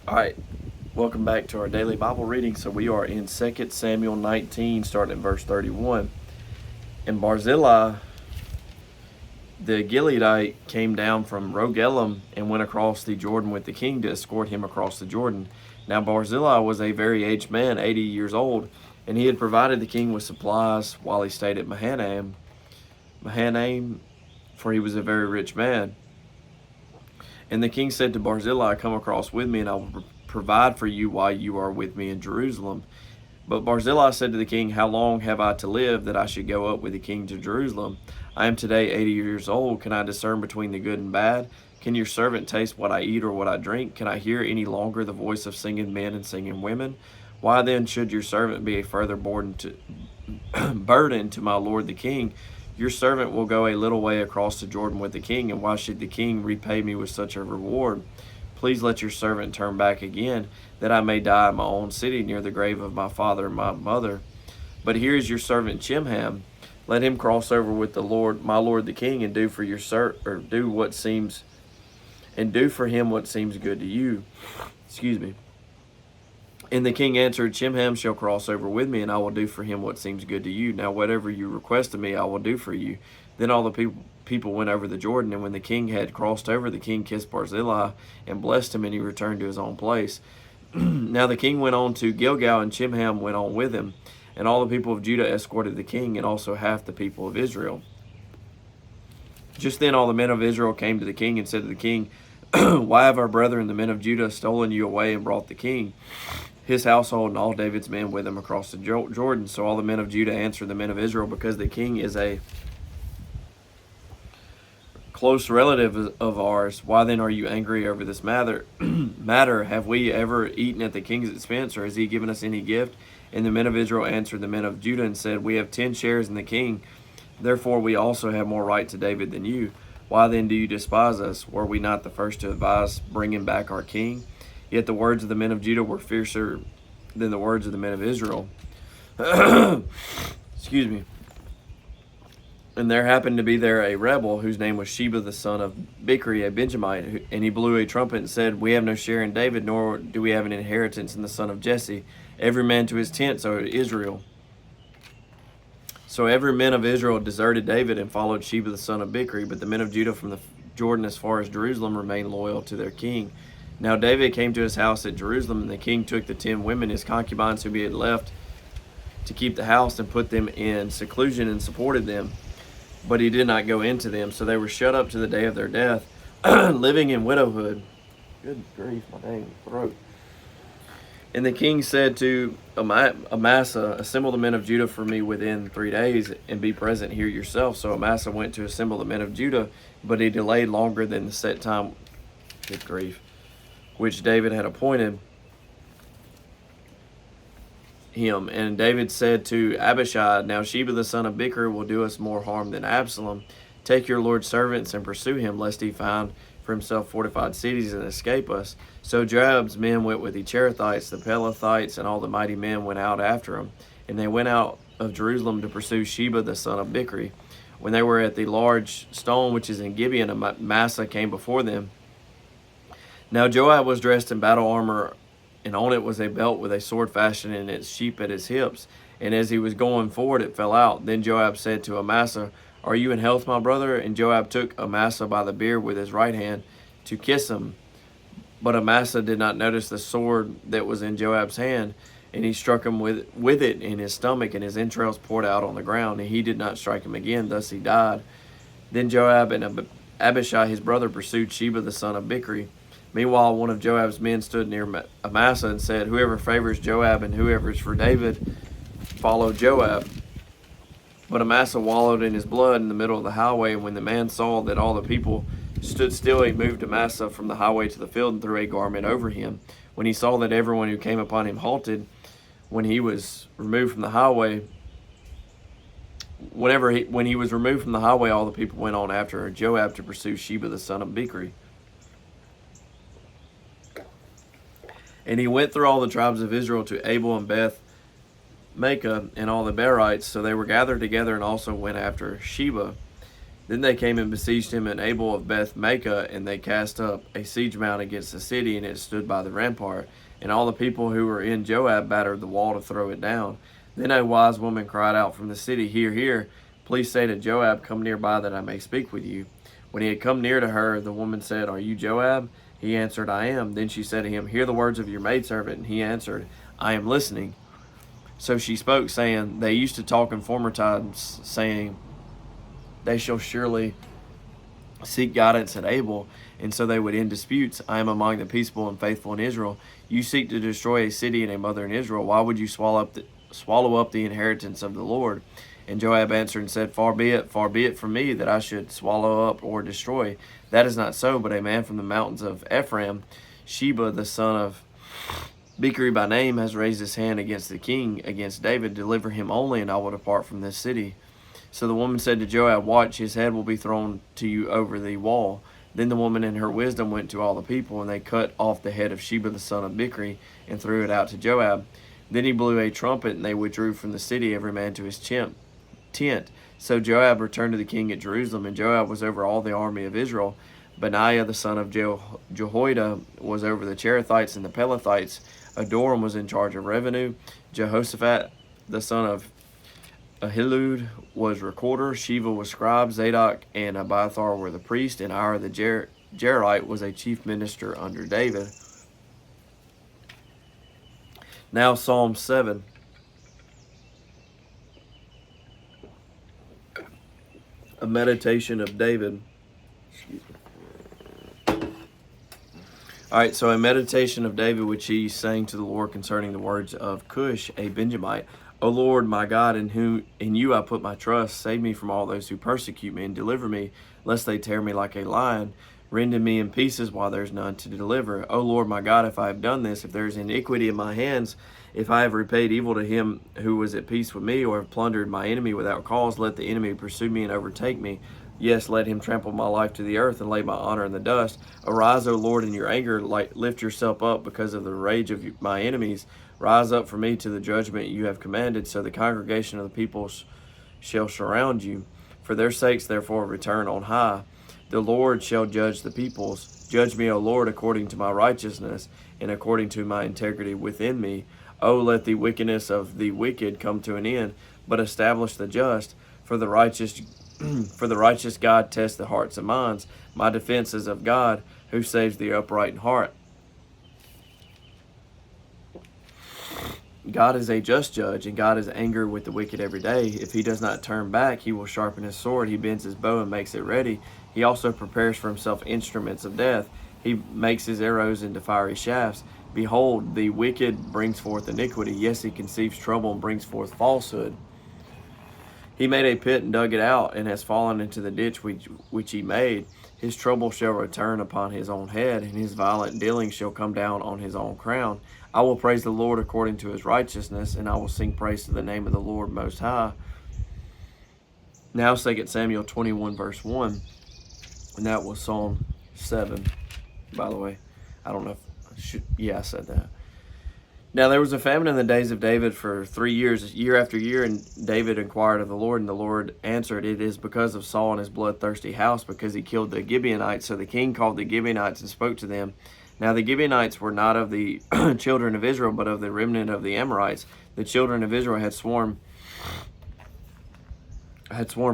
All right, welcome back to our daily Bible reading. So we are in 2 Samuel 19, starting at verse 31. And Barzillai, the Gileadite, came down from Rogelim and went across the Jordan with the king to escort him across the Jordan. Now Barzillai was a very aged man, 80 years old, and he had provided the king with supplies while he stayed at Mahanaim, for he was a very rich man. And the king said to Barzillai, "Come across with me, and I will provide for you while you are with me in Jerusalem." But Barzillai said to the king, "How long have I to live that I should go up with the king to Jerusalem? I am today 80 years old. Can I discern between the good and bad? Can your servant taste what I eat or what I drink? Can I hear any longer the voice of singing men and singing women? Why then should your servant be a further burden to my lord the king? Your servant will go a little way across the Jordan with the king, and why should the king repay me with such a reward? Please let your servant turn back again, that I may die in my own city near the grave of my father and my mother. But here is your servant Chimham. Let him cross over with the Lord, my lord the king, and do for him what seems good to you." Excuse me. And the king answered, "Chimham shall cross over with me, and I will do for him what seems good to you. Now whatever you request of me, I will do for you." Then all the people went over the Jordan, and when the king had crossed over, the king kissed Barzillai and blessed him, and he returned to his own place. Now the king went on to Gilgal, and Chimham went on with him. And all the people of Judah escorted the king, and also half the people of Israel. Just then all the men of Israel came to the king and said to the king, "Why have our brethren, the men of Judah, stolen you away and brought the king, his household, and all David's men with him across the Jordan?" So all the men of Judah answered the men of Israel, "Because the king is a close relative of ours. Why then are you angry over this matter? Have we ever eaten at the king's expense, or has he given us any gift?" And the men of Israel answered the men of Judah and said, "We have 10 shares in the king. Therefore we also have more right to David than you. Why then do you despise us? Were we not the first to advise bringing back our king?" Yet the words of the men of Judah were fiercer than the words of the men of Israel. Excuse me. And there happened to be there a rebel whose name was Sheba the son of Bichri, a Benjamite, and he blew a trumpet and said, "We have no share in David, nor do we have an inheritance in the son of Jesse. Every man to his tent, so Israel." So every man of Israel deserted David and followed Sheba the son of Bichri, but the men of Judah from the Jordan as far as Jerusalem remained loyal to their king. Now David came to his house at Jerusalem, and the king took the 10 women, his concubines, whom he had left to keep the house, and put them in seclusion and supported them. But he did not go into them, so they were shut up to the day of their death, living in widowhood. Good grief, my dang throat. And the king said to Amasa, "Assemble the men of Judah for me within 3 days, and be present here yourself." So Amasa went to assemble the men of Judah, but he delayed longer than the set time, good grief, which David had appointed him. And David said to Abishai, "Now Sheba the son of Bichri will do us more harm than Absalom. Take your Lord's servants and pursue him, lest he find for himself fortified cities and escape us." So Joab's men went with the Cherethites, the Pelethites, and all the mighty men went out after him. And they went out of Jerusalem to pursue Sheba the son of Bichri. When they were at the large stone which is in Gibeon, Amasa came before them. Now Joab was dressed in battle armor, and on it was a belt with a sword fashioned in its sheath at his hips. And as he was going forward, it fell out. Then Joab said to Amasa, "Are you in health, my brother?" And Joab took Amasa by the beard with his right hand to kiss him. But Amasa did not notice the sword that was in Joab's hand, and he struck him with it in his stomach, and his entrails poured out on the ground, and he did not strike him again. Thus he died. Then Joab and Abishai his brother pursued Sheba the son of Bichri. Meanwhile, one of Joab's men stood near Amasa and said, "Whoever favors Joab and whoever is for David, follow Joab." But Amasa wallowed in his blood in the middle of the highway, and when the man saw that all the people stood still, he moved Amasa from the highway to the field and threw a garment over him. When he saw that everyone who came upon him halted, when he was removed from the highway, all the people went on after Joab to pursue Sheba the son of Bichri. And he went through all the tribes of Israel to Abel and Beth Maacah and all the Berites. So they were gathered together and also went after Sheba. Then they came and besieged him in Abel of Beth Maachah, and they cast up a siege mount against the city, and it stood by the rampart. And all the people who were in Joab battered the wall to throw it down. Then a wise woman cried out from the city, Hear, hear, please say to Joab, Come nearby that I may speak with you. When he had come near to her, the woman said, Are you Joab? He answered, I am. Then she said to him, Hear the words of your maidservant. And he answered, I am listening. So she spoke, saying, They used to talk in former times, saying, They shall surely seek guidance at Abel, and so they would end disputes. I am among the peaceable and faithful in Israel. You seek to destroy a city and a mother in Israel. Why would you swallow up the inheritance of the Lord? And Joab answered and said, Far be it from me that I should swallow up or destroy. That is not so, but a man from the mountains of Ephraim, Sheba the son of Bichri by name, has raised his hand against the king, against David. Deliver him only, and I will depart from this city. So the woman said to Joab, Watch, his head will be thrown to you over the wall. Then the woman in her wisdom went to all the people, and they cut off the head of Sheba the son of Bichri, and threw it out to Joab. Then he blew a trumpet, and they withdrew from the city, every man to his tent. So Joab returned to the king at Jerusalem, and Joab was over all the army of Israel. Benaiah the son of Jehoiada was over the Cherethites and the Pelethites. Adoram was in charge of revenue. Jehoshaphat the son of Ahilud was recorder. Sheva was scribe. Zadok and Abiathar were the priest. And Ira the Jerite was a chief minister under David. Now Psalm 7. A meditation of David. All right, so a meditation of David, which he sang to the Lord concerning the words of Cush, a Benjamite. O Lord, my God, in you I put my trust. Save me from all those who persecute me, and deliver me, lest they tear me like a lion. Rend me in pieces while there is none to deliver. O Lord, my God, if I have done this, if there is iniquity in my hands, if I have repaid evil to him who was at peace with me, or have plundered my enemy without cause, let the enemy pursue me and overtake me. Yes, let him trample my life to the earth and lay my honor in the dust. Arise, O Lord, in your anger. Lift yourself up because of the rage of my enemies. Rise up for me to the judgment you have commanded, so the congregation of the peoples shall surround you. For their sakes, therefore, return on high. The Lord shall judge the peoples. Judge me, O Lord, according to my righteousness, and according to my integrity within me. O let the wickedness of the wicked come to an end, but establish the just. For the righteous God tests the hearts and minds. My defense is of God, who saves the upright in heart. God is a just judge, and God is angry with the wicked every day. If he does not turn back, he will sharpen his sword. He bends his bow and makes it ready. He also prepares for himself instruments of death. He makes his arrows into fiery shafts. Behold, the wicked brings forth iniquity. Yes, he conceives trouble and brings forth falsehood. He made a pit and dug it out, and has fallen into the ditch which he made. His trouble shall return upon his own head, and his violent dealings shall come down on his own crown. I will praise the Lord according to his righteousness, and I will sing praise to the name of the Lord Most High. Now 2 Samuel 21 verse 1, and that was Psalm 7, by the way. I don't know if I said that. Now there was a famine in the days of David for 3 years, year after year, and David inquired of the Lord, and the Lord answered, It is because of Saul and his bloodthirsty house, because he killed the Gibeonites. So the king called the Gibeonites and spoke to them. Now the Gibeonites were not of the children of Israel, but of the remnant of the Amorites. The children of Israel had sworn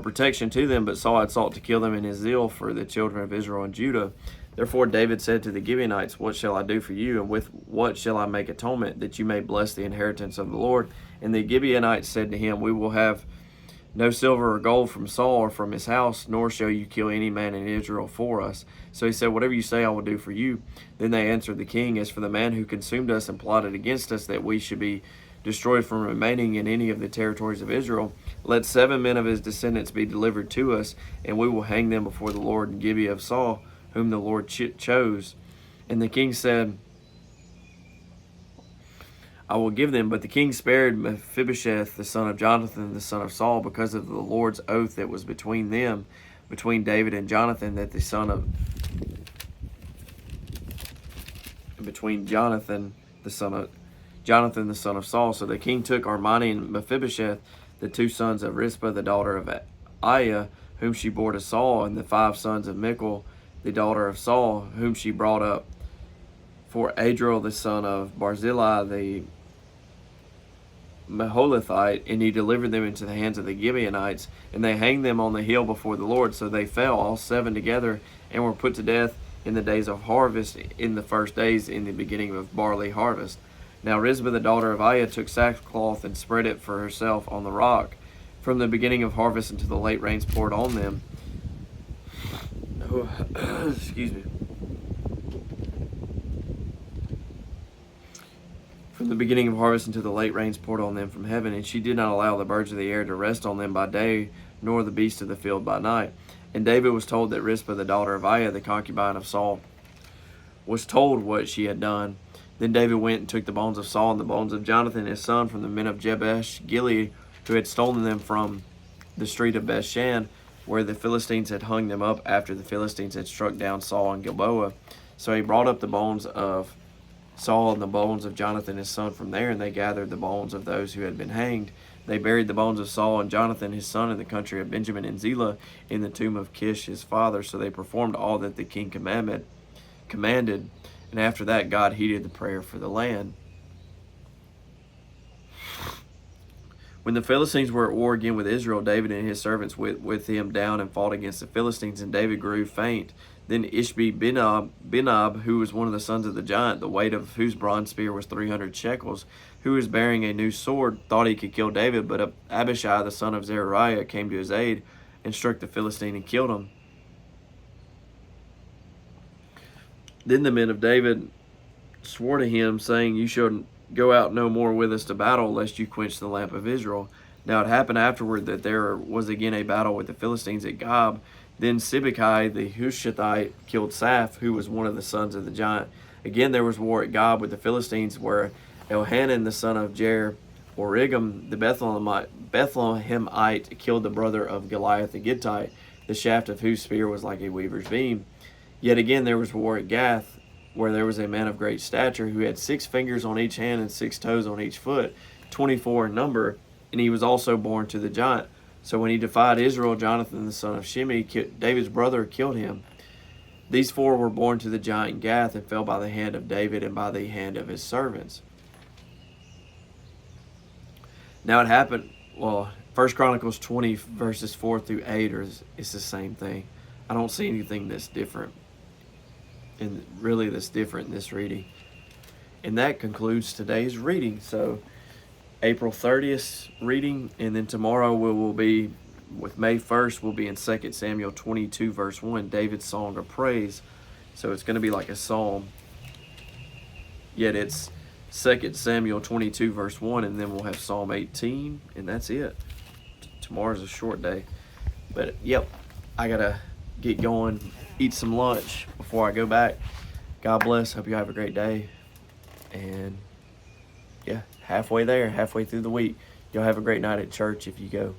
protection to them, but Saul had sought to kill them in his zeal for the children of Israel and Judah. Therefore David said to the Gibeonites, What shall I do for you, and with what shall I make atonement, that you may bless the inheritance of the Lord? And the Gibeonites said to him, We will have no silver or gold from Saul or from his house, nor shall you kill any man in Israel for us. So he said, Whatever you say I will do for you. Then they answered the king, As for the man who consumed us and plotted against us, that we should be destroyed from remaining in any of the territories of Israel, let 7 men of his descendants be delivered to us, and we will hang them before the Lord in Gibeah of Saul, whom the Lord chose. And the king said, I will give them. But the king spared Mephibosheth, the son of Jonathan, the son of Saul, because of the Lord's oath that was between them, between David and Jonathan, between Jonathan the son of Saul. So the king took Armani and Mephibosheth, the 2 sons of Rizpah, the daughter of Aiah, whom she bore to Saul, and the 5 sons of Michal, the daughter of Saul, whom she brought up for Adriel, the son of Barzillai, the Maholathite, and he delivered them into the hands of the Gibeonites, and they hanged them on the hill before the Lord. So they fell, all 7 together, and were put to death in the days of harvest, in the first days, in the beginning of barley harvest. Now Rizpah the daughter of Aiah took sackcloth and spread it for herself on the rock, from the beginning of harvest until the late rains poured on them. Excuse me. From the beginning of harvest until the late rains poured on them from heaven, and she did not allow the birds of the air to rest on them by day, nor the beasts of the field by night. And David was told that Rizpah the daughter of Aiah, the concubine of Saul, was told what she had done. Then David went and took the bones of Saul and the bones of Jonathan his son from the men of Jabesh Gilead, who had stolen them from the street of Bethshan, where the Philistines had hung them up after the Philistines had struck down Saul and Gilboa. So he brought up the bones of Saul and the bones of Jonathan his son from there, and they gathered the bones of those who had been hanged. They buried the bones of Saul and Jonathan his son in the country of Benjamin and Zelah, in the tomb of Kish his father. So they performed all that the king commanded. And after that, God heeded the prayer for the land. When the Philistines were at war again with Israel, David and his servants went with him down and fought against the Philistines, and David grew faint. Then Ishbi-Benob, who was one of the sons of the giant, the weight of whose bronze spear was 300 shekels, who was bearing a new sword, thought he could kill David, but Abishai, the son of Zeruiah, came to his aid and struck the Philistine and killed him. Then the men of David swore to him, saying, You shall go out no more with us to battle, lest you quench the lamp of Israel. Now it happened afterward that there was again a battle with the Philistines at Gob. Then Sibbecai the Hushathite killed Saph, who was one of the sons of the giant. Again there was war at Gob with the Philistines, where Elhanan the son of Jair, Origam the Bethlehemite, killed the brother of Goliath the Gittite, the shaft of whose spear was like a weaver's beam. Yet again there was war at Gath, where there was a man of great stature, who had 6 fingers on each hand and 6 toes on each foot, 24 in number, and he was also born to the giant. So when he defied Israel, Jonathan the son of Shimei, David's brother, killed him. These 4 were born to the giant Gath, and fell by the hand of David and by the hand of his servants. Now it happened, 1 Chronicles 20 verses 4 through 8 it's the same thing. I don't see anything that's different. And really that's different in this reading. And that concludes today's reading. So April 30th reading, and then tomorrow we will be with May 1st, we'll be in 2 Samuel 22 verse 1, David's song of praise. So it's going to be like a psalm, yet it's 2 Samuel 22 verse 1, and then we'll have Psalm 18, and that's it. Tomorrow's a short day, but yep, I gotta get going, eat some lunch before I go back. God bless. Hope you have a great day. And yeah, halfway through the week. Y'all have a great night at church if you go.